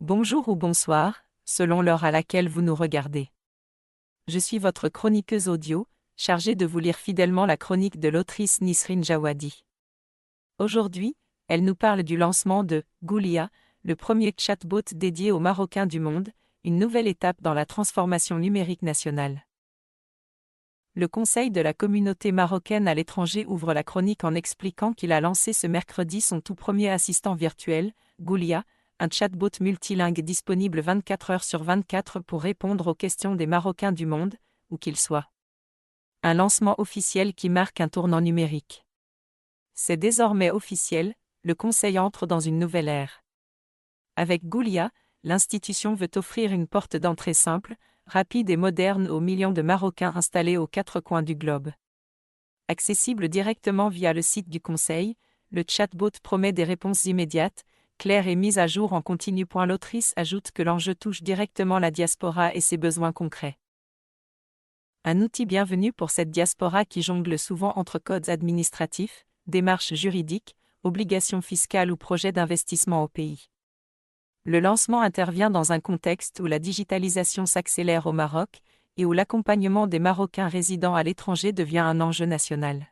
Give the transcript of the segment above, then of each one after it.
Bonjour ou bonsoir, selon l'heure à laquelle vous nous regardez. Je suis votre chroniqueuse audio, chargée de vous lire fidèlement la chronique de l'autrice Nisrine Jawadi. Aujourd'hui, elle nous parle du lancement de Goulia, le premier chatbot dédié aux Marocains du monde, une nouvelle étape dans la transformation numérique nationale. Le Conseil de la communauté marocaine à l'étranger ouvre la chronique en expliquant qu'il a lancé ce mercredi son tout premier assistant virtuel, Goulia, un chatbot multilingue disponible 24 heures sur 24 pour répondre aux questions des Marocains du monde, où qu'ils soient. Un lancement officiel qui marque un tournant numérique. C'est désormais officiel, le Conseil entre dans une nouvelle ère. Avec Goulia, l'institution veut offrir une porte d'entrée simple, rapide et moderne aux millions de Marocains installés aux quatre coins du globe. Accessible directement via le site du Conseil, le chatbot promet des réponses immédiates, claires et mises à jour en continu. L'autrice ajoute que l'enjeu touche directement la diaspora et ses besoins concrets. Un outil bienvenu pour cette diaspora qui jongle souvent entre codes administratifs, démarches juridiques, obligations fiscales ou projets d'investissement au pays. Le lancement intervient dans un contexte où la digitalisation s'accélère au Maroc et où l'accompagnement des Marocains résidant à l'étranger devient un enjeu national.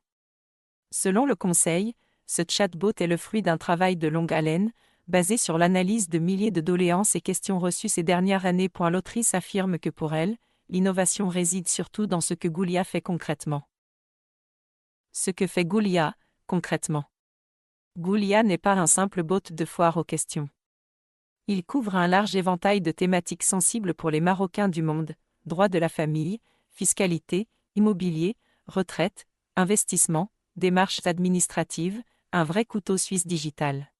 Selon le Conseil, ce chatbot est le fruit d'un travail de longue haleine, basé sur l'analyse de milliers de doléances et questions reçues ces dernières années. L'autrice affirme que pour elle, l'innovation réside surtout dans ce que Goulia fait concrètement. Ce que fait Goulia, concrètement. Goulia n'est pas un simple bot de foire aux questions. Il couvre un large éventail de thématiques sensibles pour les Marocains du monde, droit de la famille, fiscalité, immobilier, retraite, investissement, démarches administratives, un vrai couteau suisse digital.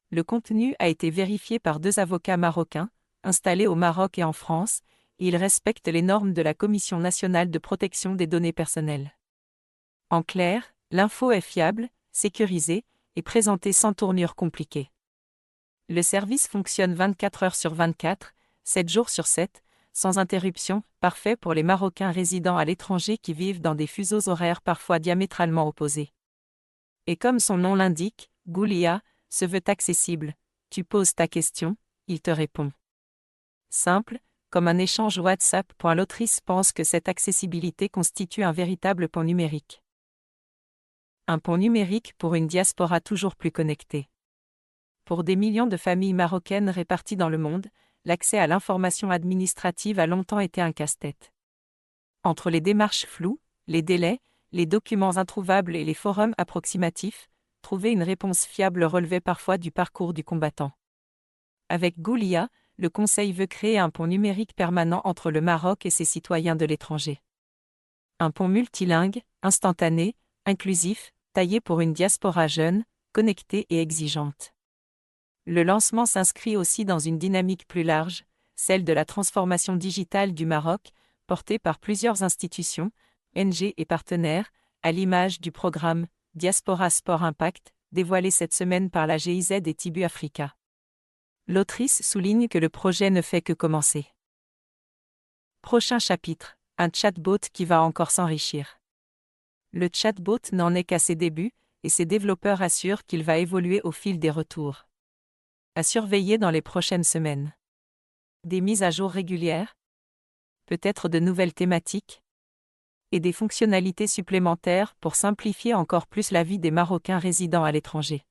Le contenu a été vérifié par 2 avocats marocains, installés au Maroc et en France, et il respecte les normes de la Commission nationale de protection des données personnelles. En clair, l'info est fiable, sécurisée, et présentée sans tournure compliquée. Le service fonctionne 24 heures sur 24, 7 jours sur 7, sans interruption, parfait pour les Marocains résidant à l'étranger qui vivent dans des fuseaux horaires parfois diamétralement opposés. Et comme son nom l'indique, Goulia se veut accessible. Tu poses ta question, il te répond. Simple, comme un échange WhatsApp. L'autrice pense que cette accessibilité constitue un véritable pont numérique. Un pont numérique pour une diaspora toujours plus connectée. Pour des millions de familles marocaines réparties dans le monde, l'accès à l'information administrative a longtemps été un casse-tête. Entre les démarches floues, les délais, les documents introuvables et les forums approximatifs, trouver une réponse fiable relevait parfois du parcours du combattant. Avec Goulia, le Conseil veut créer un pont numérique permanent entre le Maroc et ses citoyens de l'étranger. Un pont multilingue, instantané, inclusif, taillé pour une diaspora jeune, connectée et exigeante. Le lancement s'inscrit aussi dans une dynamique plus large, celle de la transformation digitale du Maroc, portée par plusieurs institutions, ONG et partenaires, à l'image du programme Diaspora Sport Impact, dévoilé cette semaine par la GIZ et Tibu Africa. L'autrice souligne que le projet ne fait que commencer. Prochain chapitre, un chatbot qui va encore s'enrichir. Le chatbot n'en est qu'à ses débuts, et ses développeurs assurent qu'il va évoluer au fil des retours. À surveiller dans les prochaines semaines. Des mises à jour régulières, peut-être de nouvelles thématiques, et des fonctionnalités supplémentaires pour simplifier encore plus la vie des Marocains résidant à l'étranger.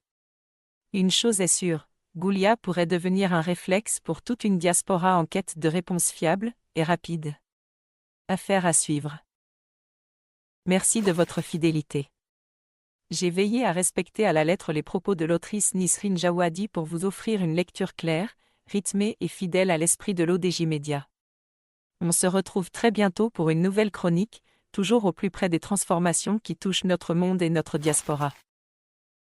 Une chose est sûre, Goulia pourrait devenir un réflexe pour toute une diaspora en quête de réponses fiables et rapides. Affaire à suivre. Merci de votre fidélité. J'ai veillé à respecter à la lettre les propos de l'autrice Nisrine Jawadi pour vous offrir une lecture claire, rythmée et fidèle à l'esprit de l'ODJ Média. On se retrouve très bientôt pour une nouvelle chronique, toujours au plus près des transformations qui touchent notre monde et notre diaspora.